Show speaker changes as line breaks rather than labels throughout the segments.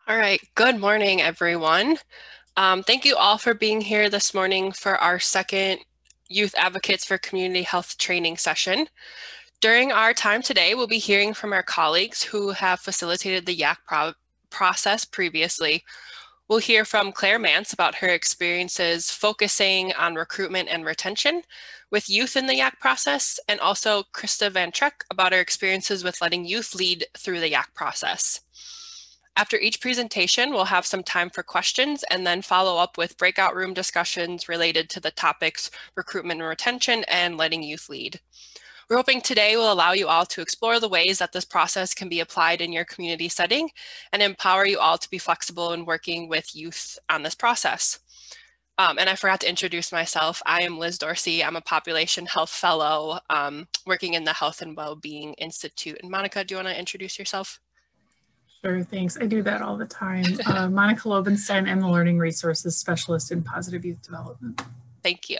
All right, good morning, everyone. Thank you all for being here this morning for our second Youth Advocates for Community Health training session. During our time today, we'll be hearing from our colleagues who have facilitated the YACH process previously. We'll hear from Claire Mance about her experiences focusing on recruitment and retention with youth in the YACH process, and also Christa VanTreeck about her experiences with letting youth lead through the YACH process. After each presentation, we'll have some time for questions and then follow up with breakout room discussions related to the topics recruitment and retention and letting youth lead. We're hoping today will allow you all to explore the ways that this process can be applied in your community setting and empower you all to be flexible in working with youth on this process. And I forgot to introduce myself. I am Liz Dorsey. I'm a population health fellow working in the Health and Wellbeing Institute. And Monica, do you want to introduce yourself?
Sure, thanks. I do that all the time. Monica Lobenstein, I'm the Learning Resources Specialist in Positive Youth Development.
Thank you.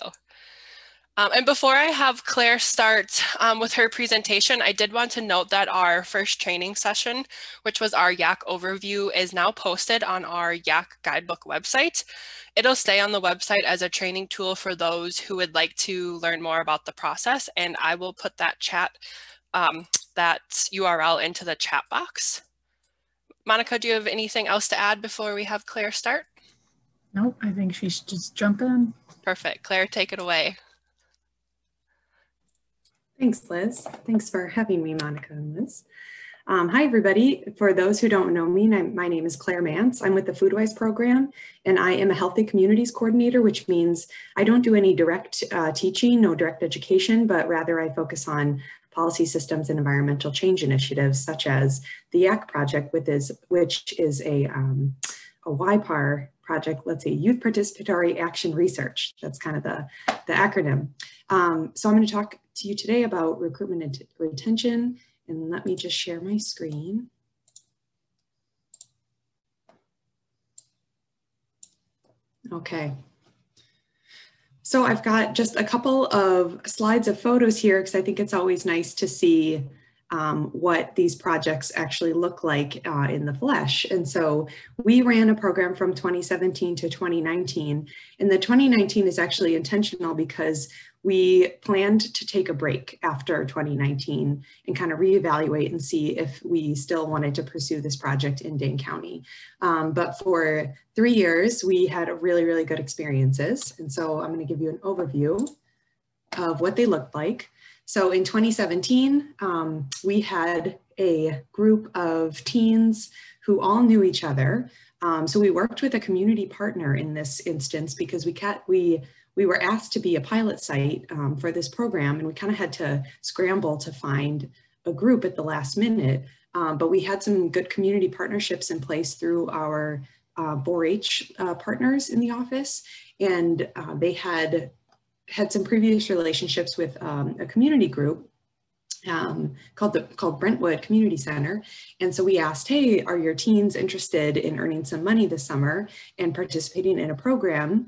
And before I have Claire start with her presentation, I did want to note that our first training session, which was our YACH overview, is now posted on our YACH guidebook website. It'll stay on the website as a training tool for those who would like to learn more about the process, and I will put that that URL into the chat box. Monica, do you have anything else to add before we have Claire start?
Nope, I think she should just jump in.
Perfect. Claire, take it away.
Thanks, Liz. Thanks for having me, Monica and Liz. Hi, everybody. For those who don't know me, my name is Claire Mance. I'm with the FoodWise program, and I am a Healthy Communities Coordinator, which means I don't do any direct teaching, no direct education, but rather I focus on policy systems and environmental change initiatives, such as the YACH project, which is a YPAR project, let's say Youth Participatory Action Research. That's kind of the acronym. So I'm going to talk to you today about recruitment and retention, and let me just share my screen. Okay. So I've got just a couple of slides of photos here because I think it's always nice to see what these projects actually look like in the flesh. And so we ran a program from 2017 to 2019, and the 2019 is actually intentional because we planned to take a break after 2019 and kind of reevaluate and see if we still wanted to pursue this project in Dane County. But for 3 years, we had really, really good experiences. And so I'm going to give you an overview of what they looked like. So in 2017, we had a group of teens who all knew each other. So we worked with a community partner in this instance because we were asked to be a pilot site for this program, and we kind of had to scramble to find a group at the last minute. But we had some good community partnerships in place through our 4-H partners in the office, and they had some previous relationships with a community group called Brentwood Community Center. And so we asked, hey, are your teens interested in earning some money this summer and participating in a program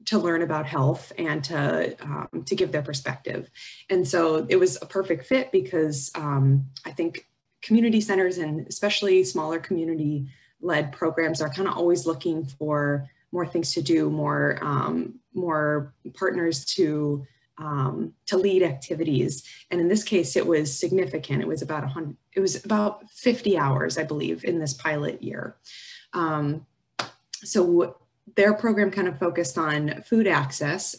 to learn about health and to give their perspective? And so it was a perfect fit because I think community centers, and especially smaller community-led programs, are kind of always looking for more things to do, more partners to lead activities. And in this case, it was significant. It was about 50 hours, I believe, in this pilot year. So their program kind of focused on food access.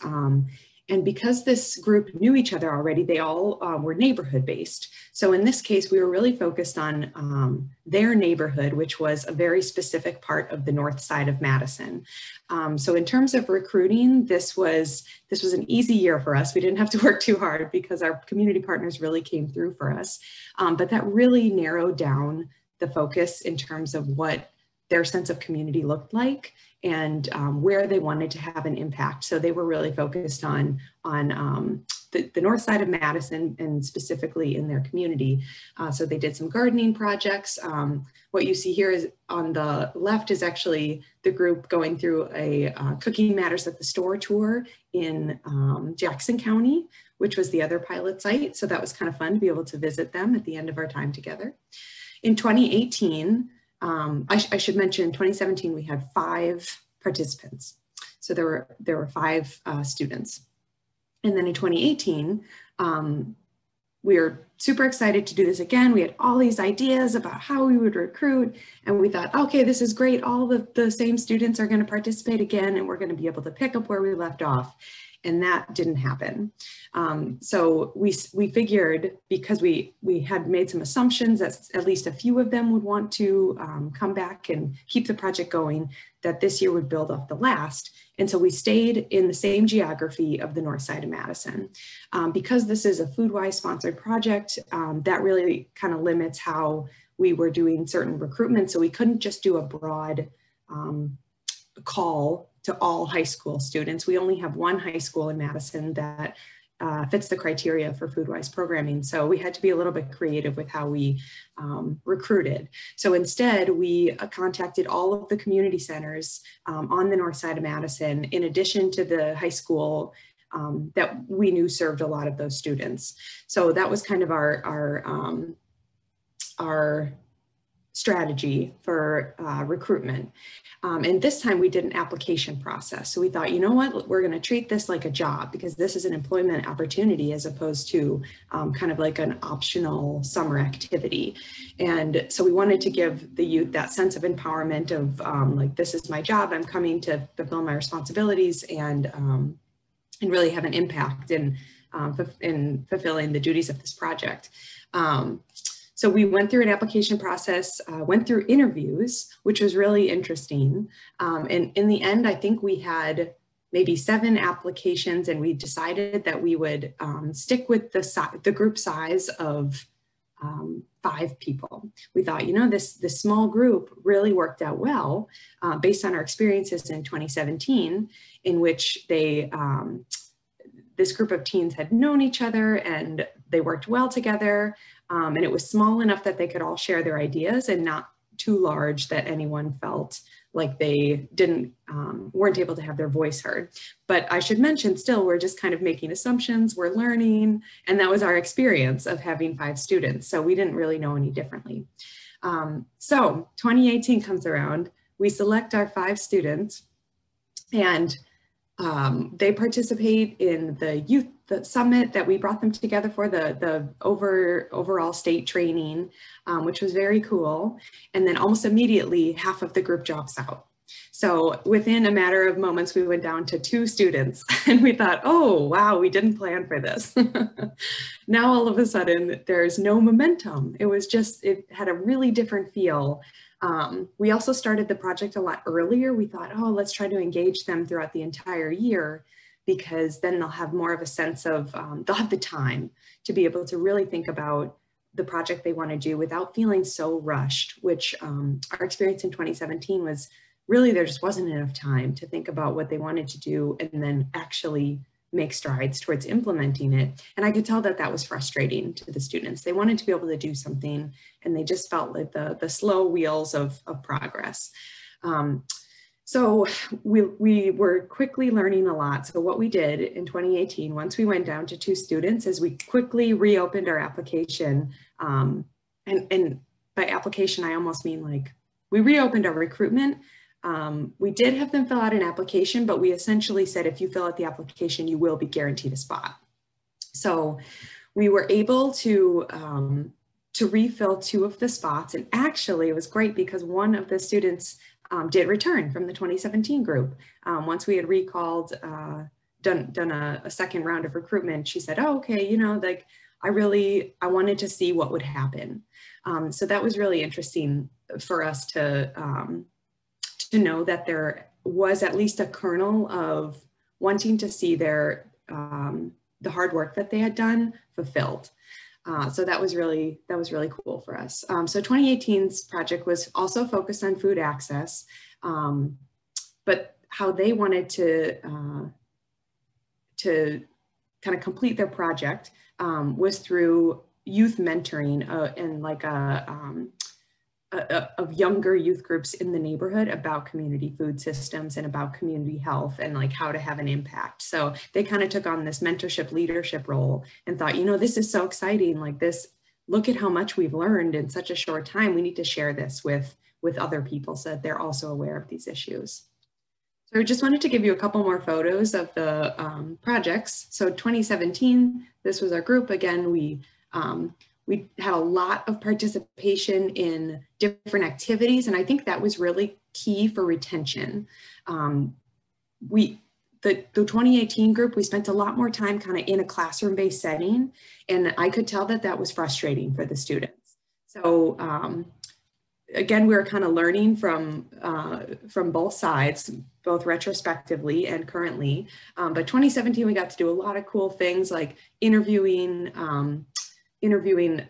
And because this group knew each other already, they all were neighborhood based. So in this case, we were really focused on their neighborhood, which was a very specific part of the north side of Madison. So in terms of recruiting, this was an easy year for us. We didn't have to work too hard because our community partners really came through for us. But that really narrowed down the focus in terms of what their sense of community looked like and where they wanted to have an impact. So they were really focused on the north side of Madison and specifically in their community. So they did some gardening projects. What you see here is on the left is actually the group going through a Cooking Matters at the Store tour in Jackson County, which was the other pilot site. So that was kind of fun to be able to visit them at the end of our time together. In 2018, I should mention, in 2017, we had 5 participants. So there were 5 students. And then in 2018, we were super excited to do this again. We had all these ideas about how we would recruit, and we thought, okay, this is great. All the same students are going to participate again, and we're going to be able to pick up where we left off. And that didn't happen. So we figured, because we had made some assumptions that at least a few of them would want to come back and keep the project going, that this year would build off the last. And so we stayed in the same geography of the north side of Madison. Because this is a FoodWise sponsored project, that really kind of limits how we were doing certain recruitment. So we couldn't just do a broad call to all high school students. We only have 1 high school in Madison that fits the criteria for FoodWise programming. So we had to be a little bit creative with how we recruited. So instead, we contacted all of the community centers on the north side of Madison, in addition to the high school that we knew served a lot of those students. So that was kind of our strategy for recruitment. And this time we did an application process. So we thought, you know what, we're going to treat this like a job, because this is an employment opportunity as opposed to kind of like an optional summer activity. And so we wanted to give the youth that sense of empowerment of like, this is my job, I'm coming to fulfill my responsibilities and really have an impact in fulfilling the duties of this project. So we went through an application process, went through interviews, which was really interesting. And in the end, I think we had maybe 7 applications, and we decided that we would stick with the group size of 5 people. We thought, you know, this small group really worked out well based on our experiences in 2017, in which this group of teens had known each other and they worked well together. And it was small enough that they could all share their ideas, and not too large that anyone felt like they weren't able to have their voice heard. But I should mention, still, we're just kind of making assumptions, we're learning, and that was our experience of having 5 students. So we didn't really know any differently. So 2018 comes around, we select our 5 students, and they participate in the summit that we brought them together for, the overall state training, which was very cool. And then almost immediately, half of the group drops out. So within a matter of moments, we went down to 2 students, and we thought, oh, wow, we didn't plan for this. Now, all of a sudden, there's no momentum. It had a really different feel. We also started the project a lot earlier. We thought, oh, let's try to engage them throughout the entire year, because then they'll have more of a sense of, they'll have the time to be able to really think about the project they want to do without feeling so rushed, which our experience in 2017 was really, there just wasn't enough time to think about what they wanted to do and then actually make strides towards implementing it. And I could tell that that was frustrating to the students. They wanted to be able to do something, and they just felt like the slow wheels of progress. So we were quickly learning a lot. So what we did in 2018, once we went down to 2 students, is we quickly reopened our application. And by application, I almost mean like we reopened our recruitment. We did have them fill out an application, but we essentially said, if you fill out the application, you will be guaranteed a spot. So we were able to refill 2 of the spots. And actually it was great, because one of the students did return from the 2017 group. Once we had recalled, done a second round of recruitment, she said, oh, okay, you know, like I wanted to see what would happen. So that was really interesting for us to know that there was at least a kernel of wanting to see the hard work that they had done fulfilled. So that was really cool for us. So 2018's project was also focused on food access, but how they wanted to kind of complete their project was through youth mentoring and like of younger youth groups in the neighborhood about community food systems and about community health and like how to have an impact. So they kind of took on this mentorship leadership role and thought, you know, this is so exciting. Like this, look at how much we've learned in such a short time. We need to share this with with other people so that they're also aware of these issues. So I just wanted to give you a couple more photos of the projects. So 2017, this was our group. Again, we had a lot of participation in different activities, and I think that was really key for retention. The 2018 group, we spent a lot more time kind of in a classroom-based setting, and I could tell that that was frustrating for the students. So again, we were kind of learning from both sides, both retrospectively and currently. But 2017, we got to do a lot of cool things like interviewing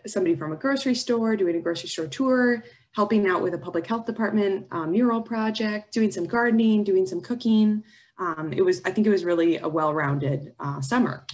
somebody from a grocery store, doing a grocery store tour, helping out with a public health department mural project, doing some gardening, doing some cooking. I think it was really a well-rounded summer.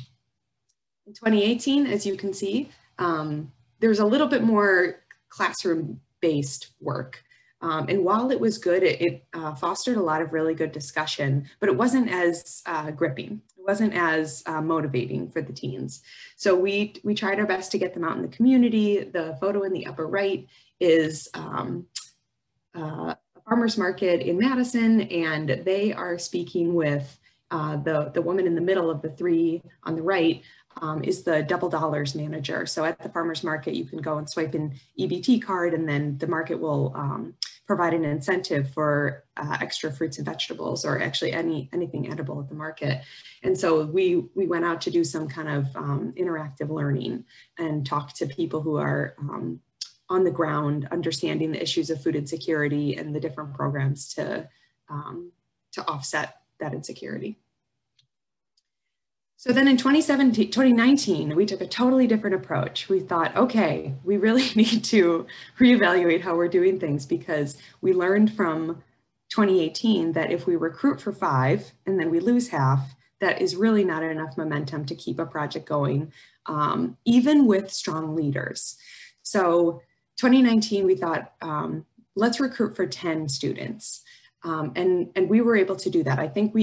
In 2018, as you can see, there was a little bit more classroom-based work. And while it was good, it fostered a lot of really good discussion, but it wasn't as gripping. It wasn't as motivating for the teens. So we tried our best to get them out in the community. The photo in the upper right is a farmer's market in Madison, and they are speaking with the woman in the middle of the three on the right is the double dollars manager. So at the farmer's market, you can go and swipe an EBT card, and then the market will provide an incentive for extra fruits and vegetables, or actually anything edible at the market. And so we went out to do some kind of interactive learning and talk to people who are on the ground, understanding the issues of food insecurity and the different programs to offset that insecurity. So then in 2019, we took a totally different approach. We thought, okay, we really need to reevaluate how we're doing things, because we learned from 2018 that if we recruit for 5 and then we lose half, that is really not enough momentum to keep a project going, even with strong leaders. So 2019, we thought, let's recruit for 10 students. And we were able to do that. I think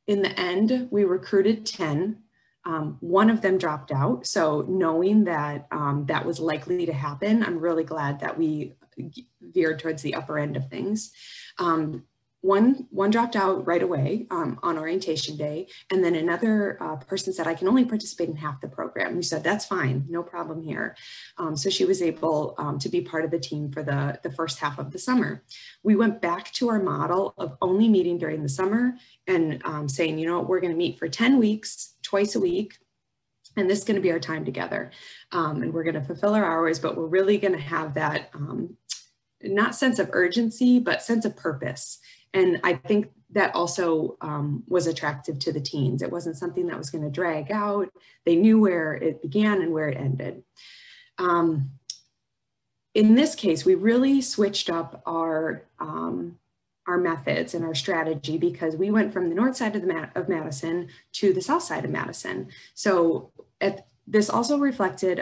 in the end, we recruited 10. One of them dropped out. So knowing that that was likely to happen, I'm really glad that we veered towards the upper end of things. One dropped out right away on orientation day, and then another person said, I can only participate in half the program. We said, that's fine, no problem here. So she was able to be part of the team for the first half of the summer. We went back to our model of only meeting during the summer and saying, you know what, we're gonna meet for 10 weeks, twice a week, and this is gonna be our time together. And we're gonna fulfill our hours, but we're really gonna have that, not sense of urgency, but sense of purpose. And I think that also was attractive to the teens. It wasn't something that was going to drag out. They knew where it began and where it ended. In this case, we really switched up our methods and our strategy, because we went from the north side of Madison to the south side of Madison. So this also reflected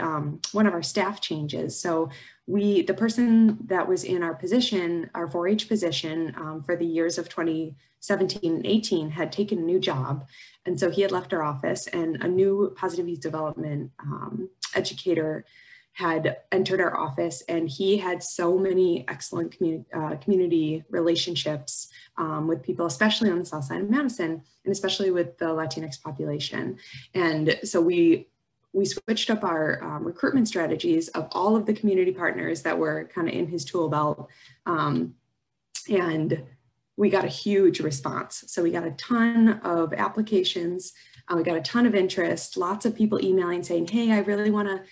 one of our staff changes. So the person that was in our position, our 4-H position for the years of 2017 and 18 had taken a new job. And so he had left our office, and a new positive youth development educator had entered our office, and he had so many excellent community relationships with people, especially on the south side of Madison, and especially with the Latinx population. And so we switched up our recruitment strategies of all of the community partners that were kind of in his tool belt. And we got a huge response. So we got a ton of applications. We got a ton of interest, lots of people emailing saying, hey, I really want to,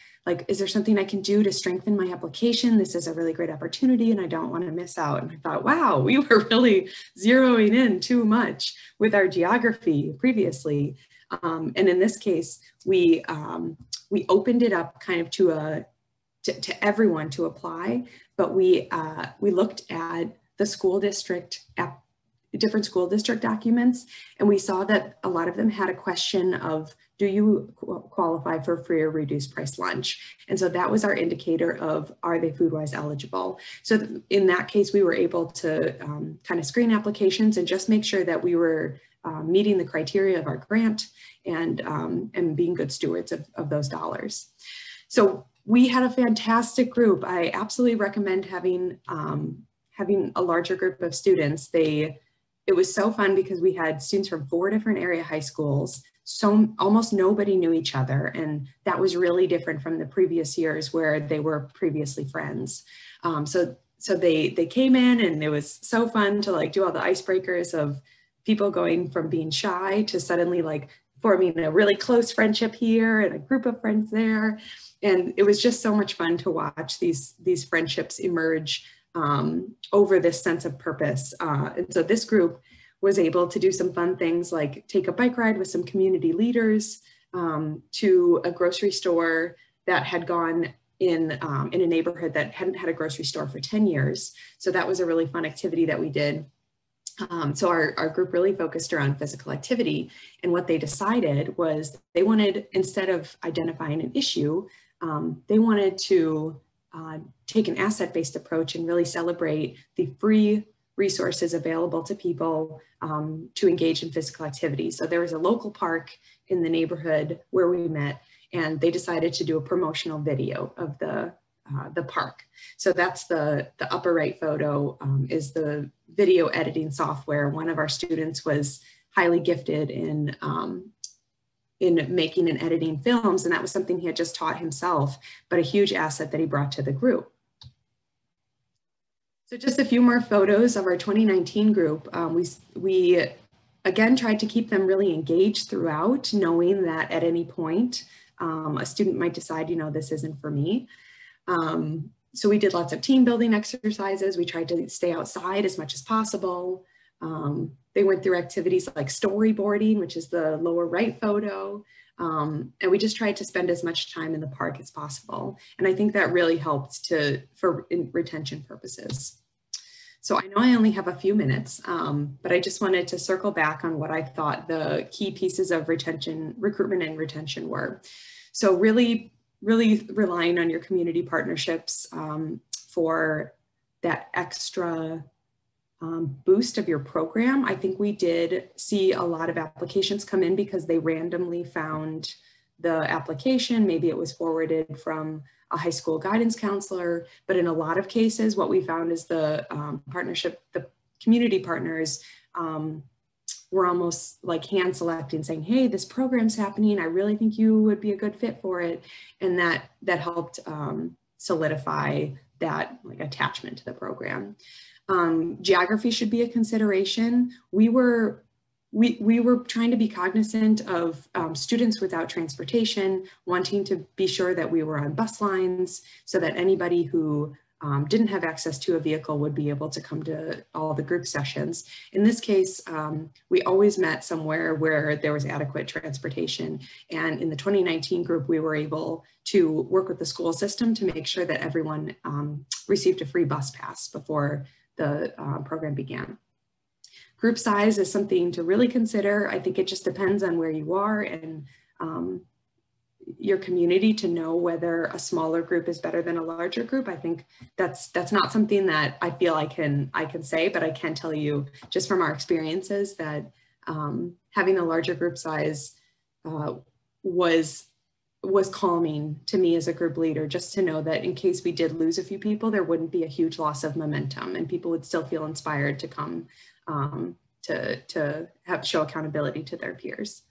is there something I can do to strengthen my application? This is a really great opportunity and I don't want to miss out. And I thought, wow, we were really zeroing in too much with our geography previously. And in this case, we opened it up kind of to everyone to apply, but we looked at the school district, different school district documents, and we saw that a lot of them had a question of, do you qualify for free or reduced price lunch? And so that was our indicator of, are they food-wise eligible? So in that case, we were able to kind of screen applications and just make sure that we were meeting the criteria of our grant and being good stewards of those dollars. So we had a fantastic group. I absolutely recommend having a larger group of students. It was so fun because we had students from 4 different area high schools. So almost nobody knew each other. And that was really different from the previous years where they were previously friends. So they came in, and it was so fun to like do all the icebreakers of people going from being shy to suddenly like forming a really close friendship here and a group of friends there. And it was just so much fun to watch these friendships emerge over this sense of purpose. And so this group was able to do some fun things like take a bike ride with some community leaders to a grocery store that had gone in a neighborhood that hadn't had a grocery store for 10 years. So that was a really fun activity that we did. So our group really focused around physical activity, and what they decided was they wanted, instead of identifying an issue, they wanted to take an asset-based approach and really celebrate the free resources available to people to engage in physical activity. So there was a local park in the neighborhood where we met, and they decided to do a promotional video of the park. So that's the upper right photo is the video editing software. One of our students was highly gifted in making and editing films, and that was something he had just taught himself, but a huge asset that he brought to the group. So just a few more photos of our 2019 group. We again tried to keep them really engaged throughout, knowing that at any point a student might decide, this isn't for me. So we did lots of team building exercises. We tried to stay outside as much as possible. They went through activities like storyboarding, which is the lower right photo. And we just tried to spend as much time in the park as possible. And I think that really helped for retention purposes. So I know I only have a few minutes, but I just wanted to circle back on what I thought the key pieces of recruitment and retention were. So really relying on your community partnerships for that extra boost of your program. I think we did see a lot of applications come in because they randomly found the application. Maybe it was forwarded from a high school guidance counselor, but in a lot of cases, what we found is the community partners were almost like hand selecting, saying, hey, this program's happening. I really think you would be a good fit for it. And that helped solidify that like attachment to the program. Geography should be a consideration. We were trying to be cognizant of students without transportation, wanting to be sure that we were on bus lines so that anybody who didn't have access to a vehicle would be able to come to all the group sessions. In this case, we always met somewhere where there was adequate transportation. And in the 2019 group, we were able to work with the school system to make sure that everyone received a free bus pass before the program began. Group size is something to really consider. I think it just depends on where you are and your community to know whether a smaller group is better than a larger group. I think that's not something that I feel I can say, but I can tell you just from our experiences that having a larger group size was calming to me as a group leader, just to know that in case we did lose a few people, there wouldn't be a huge loss of momentum and people would still feel inspired to come to show accountability to their peers.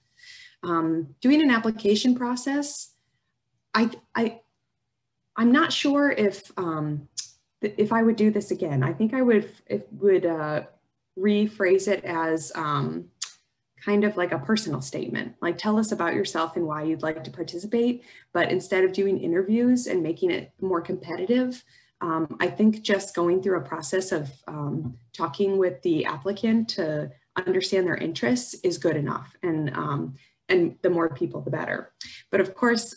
Doing an application process, I'm not sure if I would do this again. I think I would rephrase it as kind of like a personal statement, like tell us about yourself and why you'd like to participate. But instead of doing interviews and making it more competitive, I think just going through a process of talking with the applicant to understand their interests is good enough. And the more people, the better. But of course,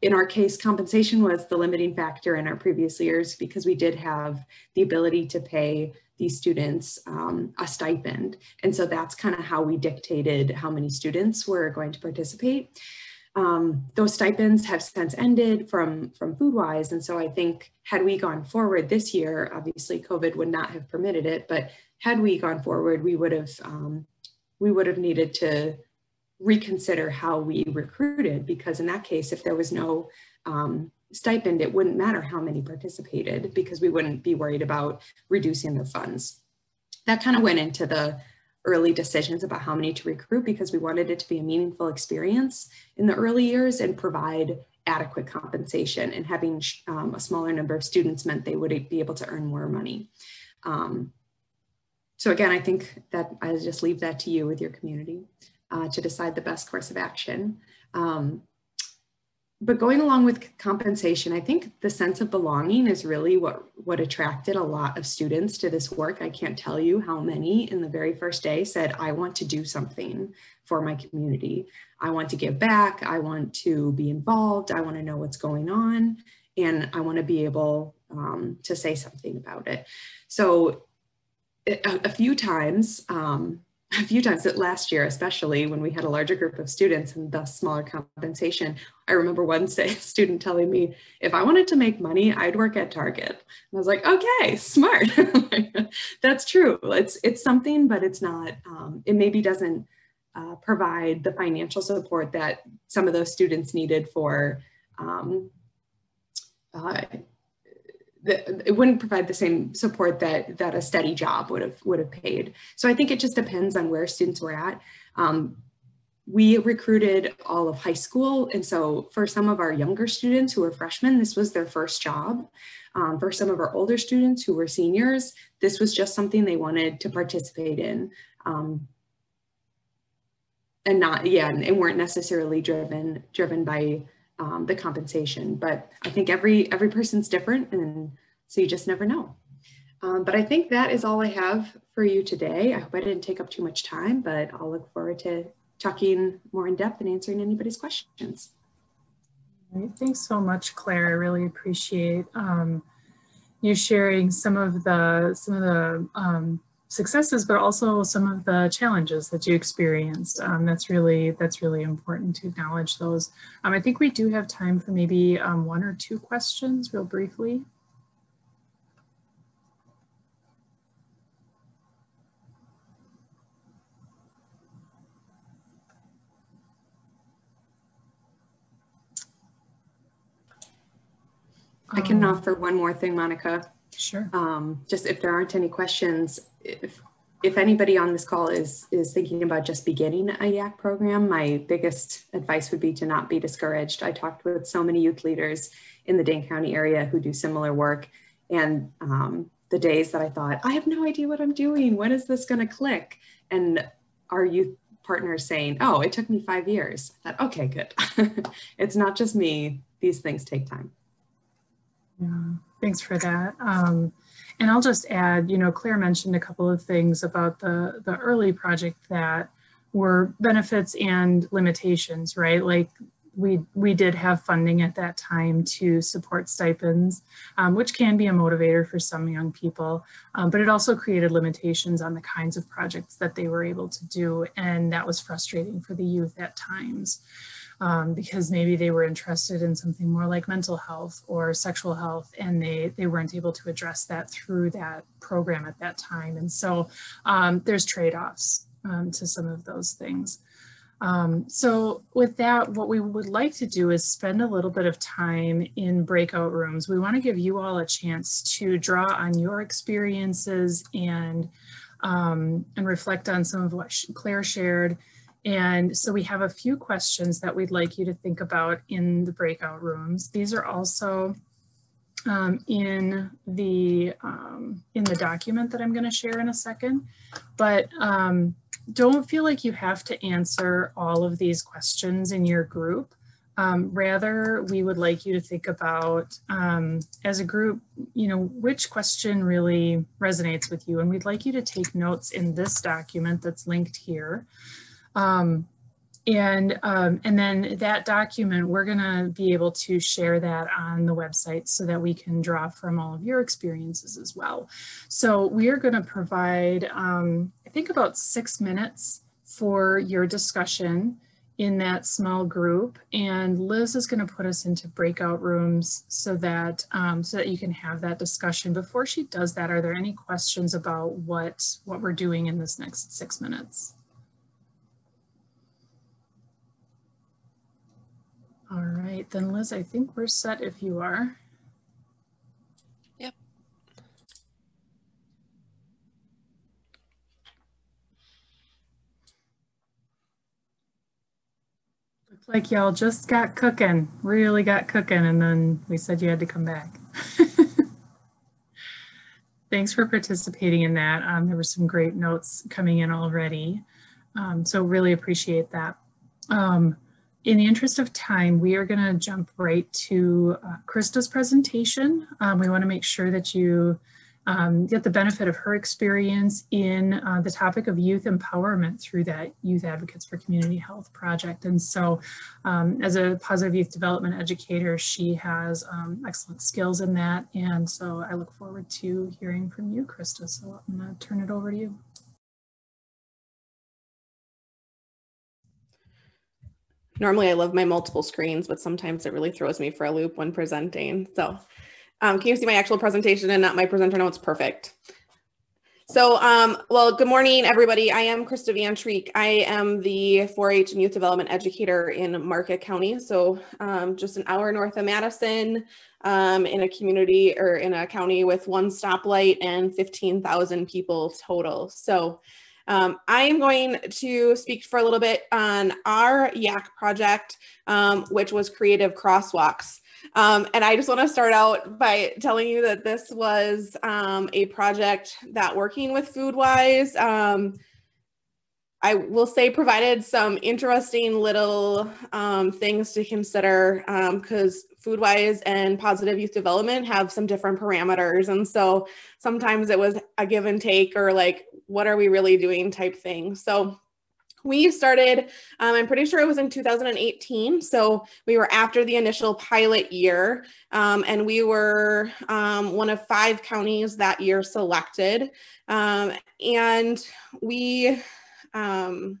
in our case, compensation was the limiting factor in our previous years because we did have the ability to pay these students a stipend. And so that's kind of how we dictated how many students were going to participate. Those stipends have since ended from FoodWise. And so I think had we gone forward this year, obviously COVID would not have permitted it, but had we gone forward, we would have needed to reconsider how we recruited, because in that case, if there was no stipend, it wouldn't matter how many participated because we wouldn't be worried about reducing their funds. That kind of went into the early decisions about how many to recruit because we wanted it to be a meaningful experience in the early years and provide adequate compensation, and having a smaller number of students meant they would be able to earn more money. So again, I think that I just leave that to you with your community to decide the best course of action. But going along with compensation, I think the sense of belonging is really what attracted a lot of students to this work. I can't tell you how many in the very first day said, I want to do something for my community. I want to give back. I want to be involved. I want to know what's going on. And I want to be able to say something about it. So a few times that last year, especially when we had a larger group of students and thus smaller compensation, I remember one student telling me, if I wanted to make money, I'd work at Target. And I was like, okay, smart. That's true. It's something, but it's not, it maybe doesn't provide the financial support that some of those students needed for, it wouldn't provide the same support that a steady job would have paid. So I think it just depends on where students were at. We recruited all of high school. And so for some of our younger students who were freshmen, this was their first job. For some of our older students who were seniors, this was just something they wanted to participate in. And weren't necessarily driven by the compensation, but I think every person's different, and so you just never know. But I think that is all I have for you today. I hope I didn't take up too much time, but I'll look forward to talking more in depth and answering anybody's questions.
Thanks so much, Claire. I really appreciate you sharing some of the successes, but also some of the challenges that you experienced. That's really important to acknowledge those. I think we do have time for maybe one or two questions real briefly.
I can offer one more thing, Monica.
Sure.
Just if there aren't any questions, if anybody on this call is thinking about just beginning a YACH program, my biggest advice would be to not be discouraged. I talked with so many youth leaders in the Dane County area who do similar work. And the days that I thought, I have no idea what I'm doing. When is this going to click? And our youth partners saying, oh, it took me 5 years. I thought, okay, good. It's not just me. These things take time.
Yeah, thanks for that. And I'll just add, Claire mentioned a couple of things about the early project that were benefits and limitations, right? Like we did have funding at that time to support stipends, which can be a motivator for some young people, but it also created limitations on the kinds of projects that they were able to do. And that was frustrating for the youth at times. Because maybe they were interested in something more like mental health or sexual health, and they weren't able to address that through that program at that time. And so there's trade-offs to some of those things. So with that, what we would like to do is spend a little bit of time in breakout rooms. We want to give you all a chance to draw on your experiences and reflect on some of what Claire shared. And so we have a few questions that we'd like you to think about in the breakout rooms. These are also in the document that I'm going to share in a second, but don't feel like you have to answer all of these questions in your group. Rather, we would like you to think about, as a group, which question really resonates with you. And we'd like you to take notes in this document that's linked here. And then that document, we're going to be able to share that on the website so that we can draw from all of your experiences as well. So we are going to provide, I think, about 6 minutes for your discussion in that small group. And Liz is going to put us into breakout rooms so that you can have that discussion. Before she does that, are there any questions about what we're doing in this next 6 minutes? All right, then Liz, I think we're set if you are.
Yep.
Looks like y'all just got cooking, really got cooking, and then we said you had to come back. Thanks for participating in that. There were some great notes coming in already, so really appreciate that. In the interest of time, we are going to jump right to Christa's presentation. We want to make sure that you get the benefit of her experience in the topic of youth empowerment through that Youth Advocates for Community Health project. And so as a positive youth development educator, she has excellent skills in that. And so I look forward to hearing from you, Christa. So I'm going to turn it over to you.
Normally I love my multiple screens, but sometimes it really throws me for a loop when presenting. So can you see my actual presentation and not my presenter notes? Perfect. So, well, good morning, everybody. I am Christa VanTreeck. I am the 4-H and youth development educator in Marquette County. So just an hour north of Madison, in a community or in a county with 1 stoplight and 15,000 people total. So I am going to speak for a little bit on our YACH project, which was Creative Crosswalks. And I just want to start out by telling you that this was a project that, working with FoodWise, I will say provided some interesting little things to consider, because FoodWise and positive youth development have some different parameters. And so sometimes it was a give and take, or like, what are we really doing type thing. So we started, I'm pretty sure it was in 2018. So we were after the initial pilot year, and we were one of 5 counties that year selected. And I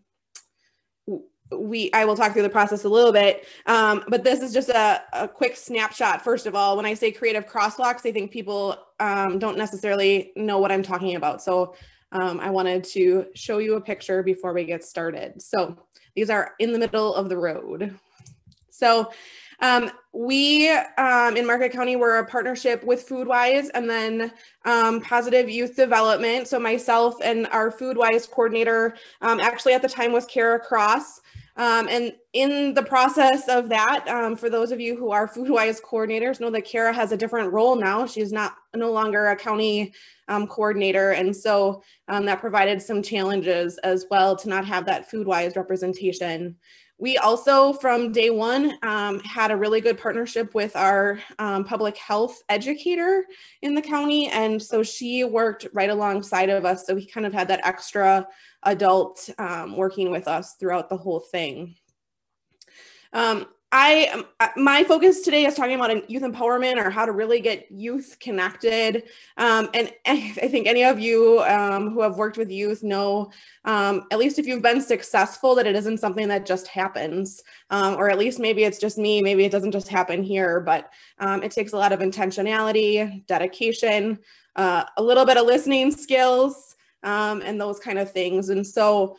will talk through the process a little bit, but this is just a quick snapshot. First of all, when I say creative crosswalks, I think people don't necessarily know what I'm talking about. So I wanted to show you a picture before we get started. So these are in the middle of the road. So we in Marquette County, we're a partnership with FoodWise and then Positive Youth Development. So myself and our FoodWise coordinator, actually at the time, was Kara Cross. And in the process of that, for those of you who are FoodWise coordinators, know that Kara has a different role now. She's no longer a county coordinator. And so that provided some challenges as well to not have that FoodWise representation. We also, from day one, had a really good partnership with our public health educator in the county. And so she worked right alongside of us. So we kind of had that extra adult working with us throughout the whole thing. My focus today is talking about youth empowerment, or how to really get youth connected. And I think any of you who have worked with youth know, at least if you've been successful, that it isn't something that just happens, or at least maybe it's just me, maybe it doesn't just happen here, but it takes a lot of intentionality, dedication, a little bit of listening skills, and those kind of things. And so,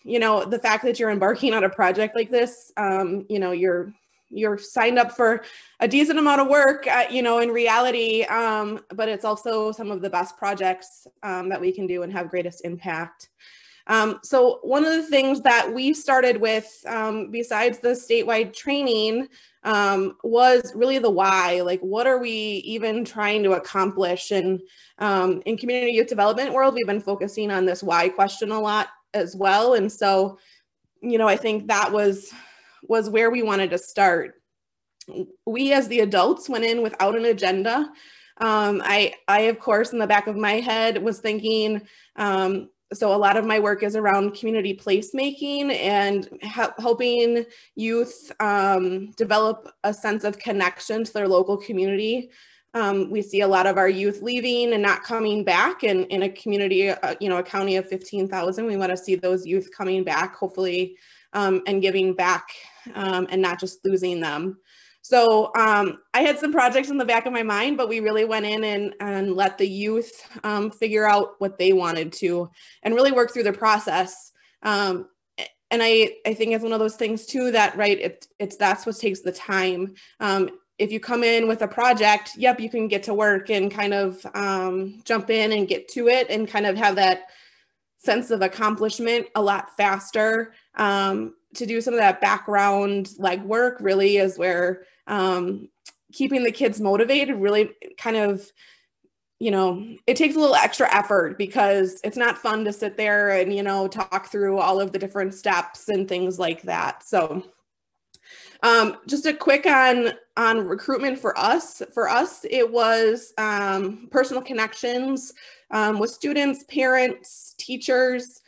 you know, the fact that you're embarking on a project like this, you know, you're signed up for a decent amount of work, you know, in reality, but it's also some of the best projects that we can do and have greatest impact. So one of the things that we started with, besides the statewide training, was really the why. Like, what are we even trying to accomplish? And in community youth development world, we've been focusing on this why question a lot as well. And so, you know, I think that was where we wanted to start. We as the adults went in without an agenda. I of course, in the back of my head was thinking, so a lot of my work is around community placemaking and helping youth develop a sense of connection to their local community. We see a lot of our youth leaving and not coming back, and in a community, you know, a county of 15,000, we want to see those youth coming back, hopefully, and giving back, and not just losing them. So I had some projects in the back of my mind, but we really went in and let the youth figure out what they wanted to, and really work through the process. I think it's one of those things too that, right, that's what takes the time. If you come in with a project, yep, you can get to work and kind of jump in and get to it and kind of have that sense of accomplishment a lot faster. To do some of that background legwork really is where keeping the kids motivated really kind of, you know, it takes a little extra effort because it's not fun to sit there and, you know, talk through all of the different steps and things like that. So just a quick on recruitment for us. For us, it was personal connections with students, parents, teachers,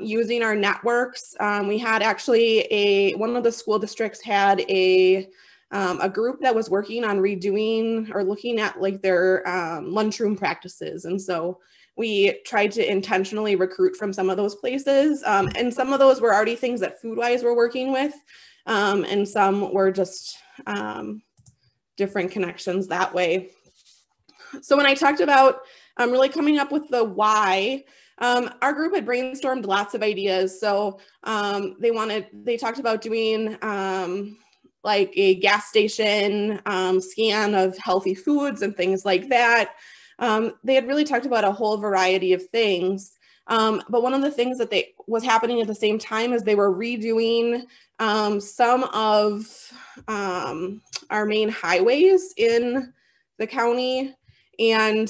using our networks. We had actually one of the school districts had a group that was working on redoing or looking at like their lunchroom practices. And so we tried to intentionally recruit from some of those places. And some of those were already things that Foodwise were working with. And some were just different connections that way. So when I talked about really coming up with the why, our group had brainstormed lots of ideas. So they talked about doing like a gas station scan of healthy foods and things like that. They had really talked about a whole variety of things. But one of the things that was happening at the same time is they were redoing some of our main highways in the county. And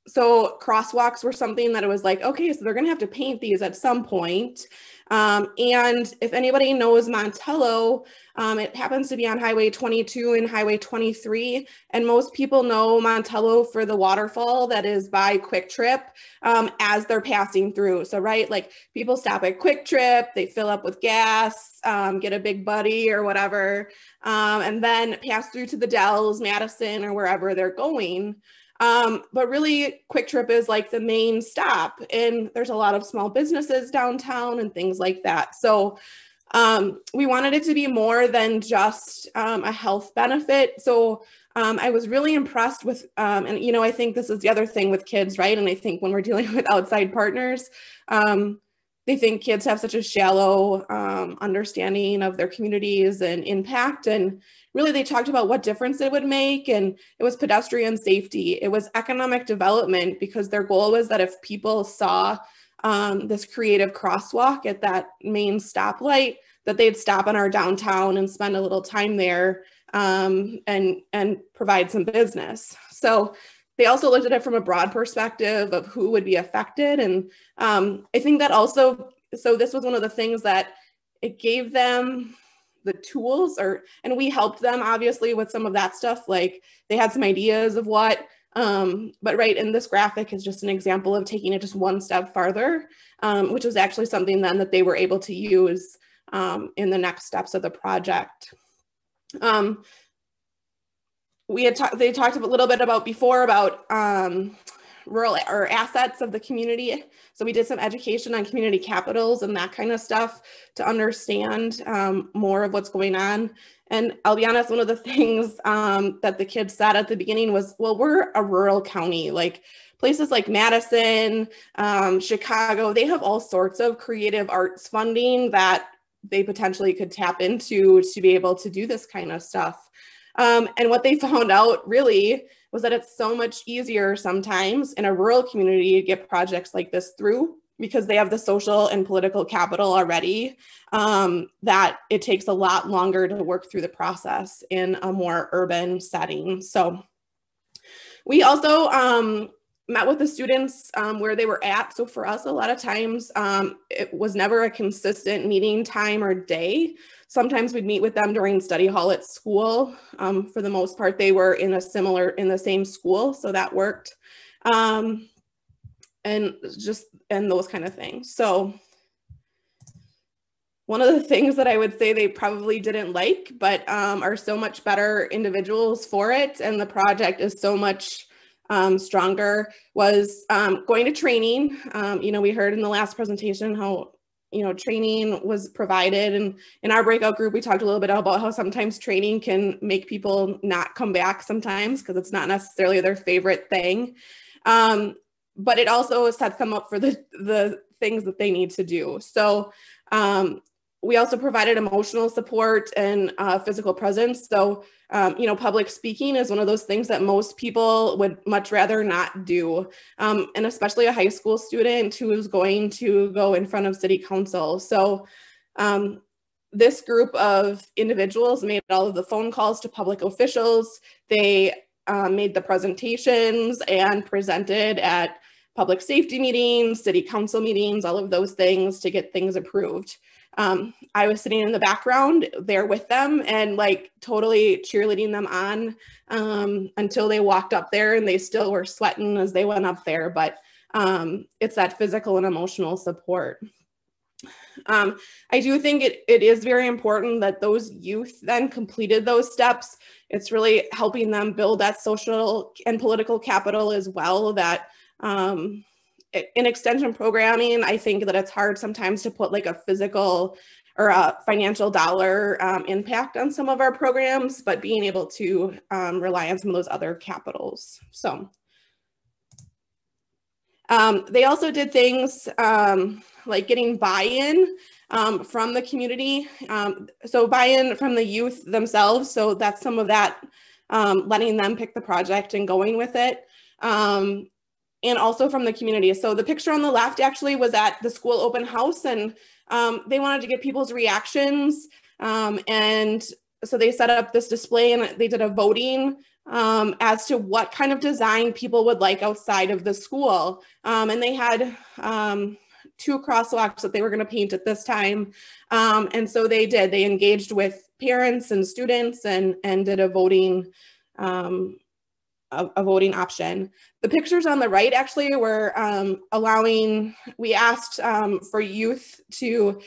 so crosswalks were something that it was like, okay, so they're gonna have to paint these at some point. And if anybody knows Montello, it happens to be on Highway 22 and Highway 23. And most people know Montello for the waterfall that is by Quick Trip as they're passing through. So, right, like people stop at Quick Trip, they fill up with gas, get a Big Buddy or whatever, and then pass through to the Dells, Madison, or wherever they're going. But really Quick Trip is like the main stop, and there's a lot of small businesses downtown and things like that. So we wanted it to be more than just a health benefit. So I was really impressed with, and you know, I think this is the other thing with kids, right? And I think when we're dealing with outside partners, they think kids have such a shallow understanding of their communities and impact. And really they talked about what difference it would make. And it was pedestrian safety. It was economic development, because their goal was that if people saw this creative crosswalk at that main stoplight, that they'd stop in our downtown and spend a little time there and provide some business. So they also looked at it from a broad perspective of who would be affected. And I think that also, so this was one of the things that it gave them the tools, and we helped them obviously with some of that stuff. Like they had some ideas of what, but right, and this graphic is just an example of taking it just one step farther, which was actually something then that they were able to use in the next steps of the project. They talked a little bit about before about rural or assets of the community. So we did some education on community capitals and that kind of stuff to understand more of what's going on. And I'll be honest, one of the things that the kids said at the beginning was, well, we're a rural county, like places like Madison, Chicago, they have all sorts of creative arts funding that they potentially could tap into to be able to do this kind of stuff. And what they found out really was that it's so much easier sometimes in a rural community to get projects like this through, because they have the social and political capital already, that it takes a lot longer to work through the process in a more urban setting. So we also met with the students where they were at. So for us, a lot of times it was never a consistent meeting time or day. Sometimes we'd meet with them during study hall at school. For the most part, they were in the same school, so that worked. And those kind of things. So one of the things that I would say they probably didn't like, but are so much better individuals for it, and the project is so much stronger, was going to training. You know, we heard in the last presentation how, you know, training was provided, and in our breakout group, we talked a little bit about how sometimes training can make people not come back sometimes because it's not necessarily their favorite thing. But it also sets them up for the things that they need to do. So we also provided emotional support and physical presence. So, public speaking is one of those things that most people would much rather not do, and especially a high school student who is going to go in front of city council. So this group of individuals made all of the phone calls to public officials. They made the presentations and presented at public safety meetings, city council meetings, all of those things to get things approved. I was sitting in the background there with them and like totally cheerleading them on until they walked up there, and they still were sweating as they went up there. But it's that physical and emotional support. I do think it is very important that those youth then completed those steps. It's really helping them build that social and political capital as well. That in extension programming, I think that it's hard sometimes to put like a physical or a financial dollar impact on some of our programs, but being able to rely on some of those other capitals. So they also did things like getting buy-in from the community. So buy-in from the youth themselves. So that's some of that, letting them pick the project and going with it. And also from the community. So the picture on the left actually was at the school open house, and they wanted to get people's reactions. And so they set up this display and they did a voting as to what kind of design people would like outside of the school. And they had 2 crosswalks that they were going to paint at this time. And so they did. They engaged with parents and students and did a voting option. The pictures on the right actually were we asked for youth to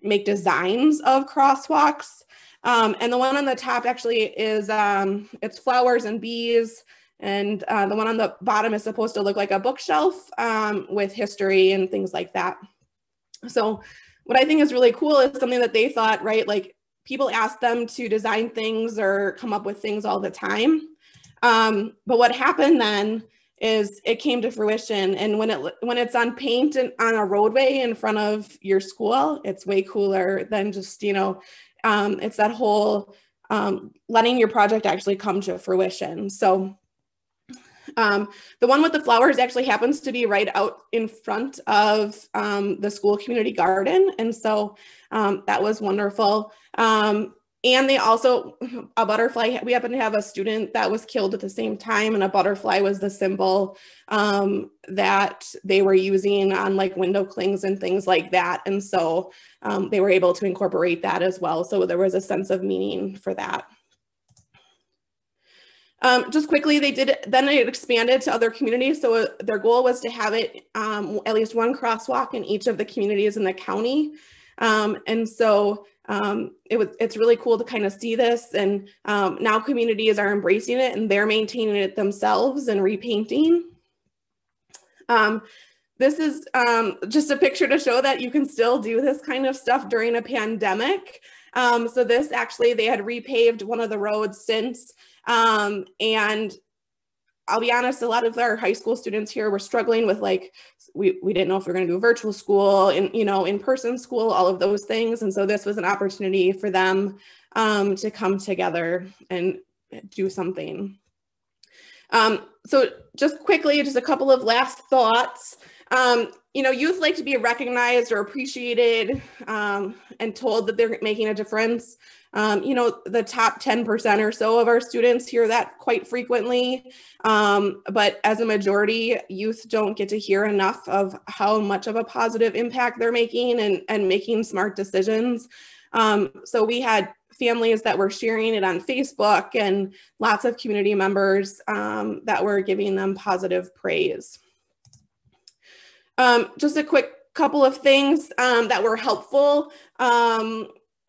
make designs of crosswalks. And the one on the top actually is, it's flowers and bees. And the one on the bottom is supposed to look like a bookshelf with history and things like that. So what I think is really cool is something that they thought, right? Like people ask them to design things or come up with things all the time. But what happened then is it came to fruition. And when it's on paint and on a roadway in front of your school, it's way cooler than just, it's that whole letting your project actually come to fruition. So the one with the flowers actually happens to be right out in front of the school community garden. And so that was wonderful. And they also, a butterfly, we happen to have a student that was killed at the same time, and a butterfly was the symbol that they were using on like window clings and things like that. And so they were able to incorporate that as well. So there was a sense of meaning for that. Just quickly, then it expanded to other communities. So their goal was to have it at least one crosswalk in each of the communities in the county. And so it's really cool to kind of see this, and now communities are embracing it and they're maintaining it themselves and repainting. This is just a picture to show that you can still do this kind of stuff during a pandemic. So this actually, they had repaved one of the roads since, and I'll be honest, a lot of our high school students here were struggling with like, we didn't know if we were going to do virtual school and, in-person school, all of those things. And so this was an opportunity for them to come together and do something. So just quickly, just a couple of last thoughts. Youth like to be recognized or appreciated and told that they're making a difference. The top 10% or so of our students hear that quite frequently, but as a majority, youth don't get to hear enough of how much of a positive impact they're making and making smart decisions. So we had families that were sharing it on Facebook and lots of community members that were giving them positive praise. Just a quick couple of things that were helpful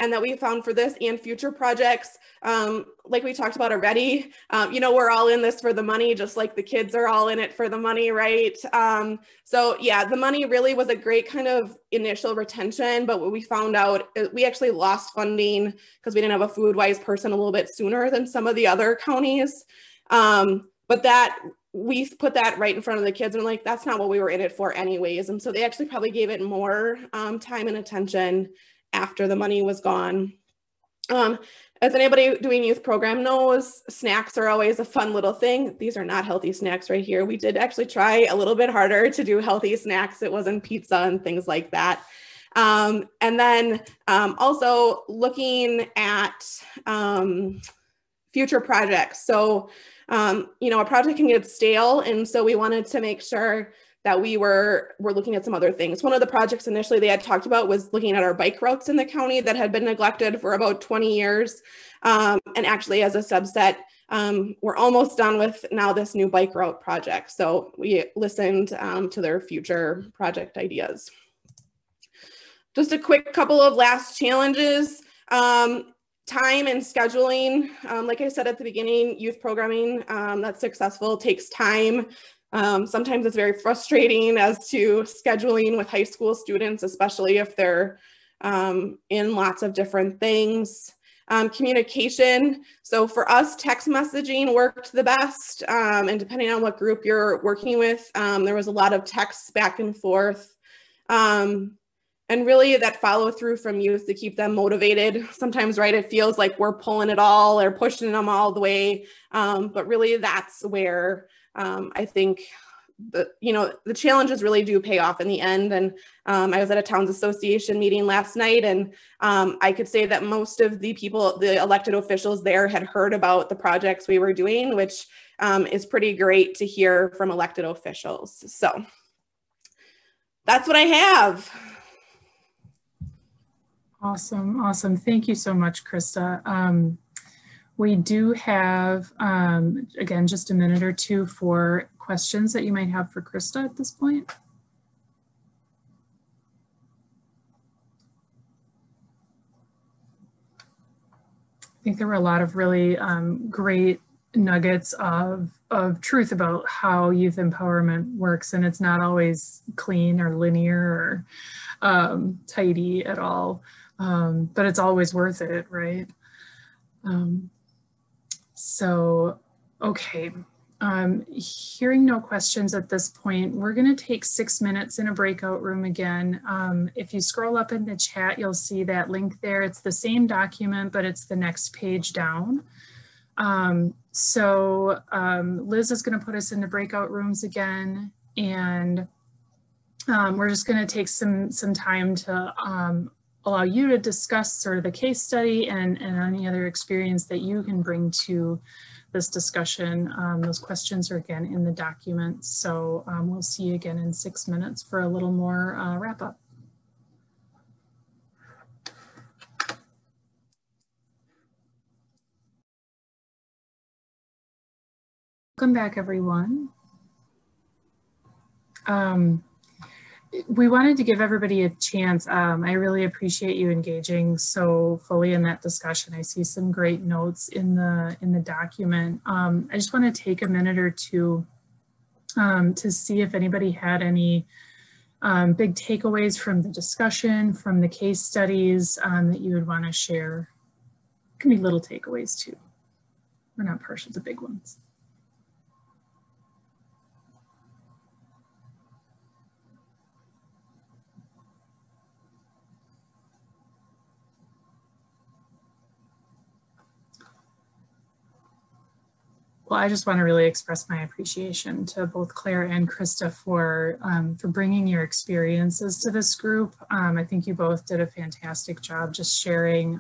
and that we found for this and future projects. Like we talked about already, we're all in this for the money, just like the kids are all in it for the money, right? So yeah, the money really was a great kind of initial retention, but what we found out, we actually lost funding because we didn't have a food-wise person a little bit sooner than some of the other counties. But that we put that right in front of the kids and like, that's not what we were in it for anyways. And so they actually probably gave it more time and attention after the money was gone. As anybody doing youth program knows, snacks are always a fun little thing. These are not healthy snacks right here. We did actually try a little bit harder to do healthy snacks. It wasn't pizza and things like that. And then also looking at future projects. So, you know, a project can get stale. And so we wanted to make sure that we were looking at some other things. One of the projects initially they had talked about was looking at our bike routes in the county that had been neglected for about 20 years. And actually as a subset, we're almost done with now this new bike route project. So we listened to their future project ideas. Just a quick couple of last challenges. Time and scheduling. Like I said at the beginning, youth programming that's successful takes time. Sometimes it's very frustrating as to scheduling with high school students, especially if they're in lots of different things. Communication. So for us, text messaging worked the best. And depending on what group you're working with, there was a lot of texts back and forth. And really that follow through from youth to keep them motivated. Sometimes, right, it feels like we're pulling it all or pushing them all the way. But really that's where I think the challenges really do pay off in the end. And I was at a Towns Association meeting last night, and I could say that most of the people, the elected officials there, had heard about the projects we were doing, which is pretty great to hear from elected officials. So that's what I have.
Awesome, awesome. Thank you so much, Christa. We do have, again, just a minute or two for questions that you might have for Christa at this point. I think there were a lot of really great nuggets of truth about how youth empowerment works, and it's not always clean or linear or tidy at all, but it's always worth it, right? So, okay, hearing no questions at this point, we're going to take 6 minutes in a breakout room again. If you scroll up in the chat, you'll see that link there. It's the same document, but it's the next page down. Liz is going to put us into breakout rooms again, and we're just going to take some time to allow you to discuss sort of the case study and any other experience that you can bring to this discussion. Those questions are again in the document. So we'll see you again in 6 minutes for a little more wrap up. Welcome back, everyone. We wanted to give everybody a chance. I really appreciate you engaging so fully in that discussion. I see some great notes in the document. I just want to take a minute or two to see if anybody had any big takeaways from the discussion, from the case studies that you would want to share. It can be little takeaways too. We're not partial to big ones. Well, I just want to really express my appreciation to both Claire and Christa for bringing your experiences to this group. I think you both did a fantastic job just sharing,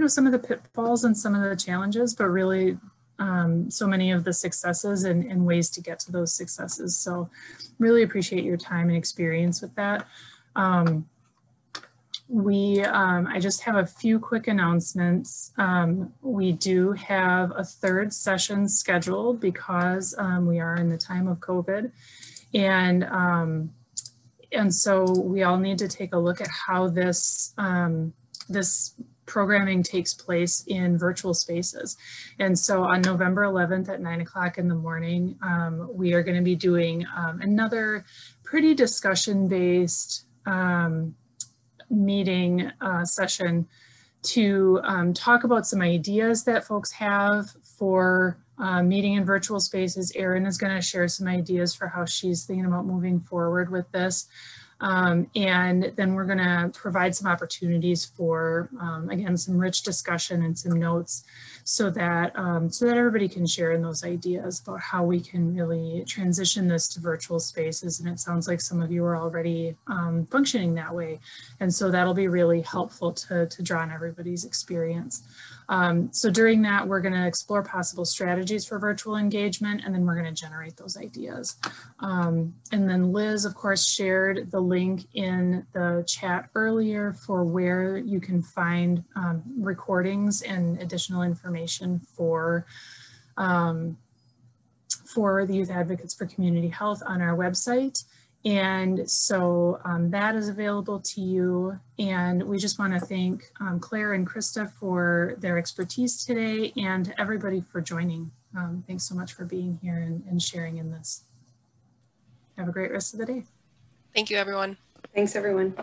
some of the pitfalls and some of the challenges, but really so many of the successes and ways to get to those successes. So really appreciate your time and experience with that. I just have a few quick announcements. We do have a third session scheduled because we are in the time of COVID. And so we all need to take a look at how this programming takes place in virtual spaces. And so on November 11th at 9 o'clock in the morning, we are going to be doing another pretty discussion-based meeting session to talk about some ideas that folks have for meeting in virtual spaces. Erin is going to share some ideas for how she's thinking about moving forward with this. And then we're going to provide some opportunities for, again, some rich discussion and some notes so that everybody can share in those ideas about how we can really transition this to virtual spaces. And it sounds like some of you are already functioning that way. And so that'll be really helpful to draw on everybody's experience. So during that, we're going to explore possible strategies for virtual engagement, and then we're going to generate those ideas. And then Liz, of course, shared the link in the chat earlier for where you can find recordings and additional information for the Youth Advocates for Community Health on our website. And so that is available to you. And we just want to thank Claire and Christa for their expertise today, and everybody for joining. Thanks so much for being here and sharing in this. Have a great rest of the day.
Thank you, everyone.
Thanks, everyone.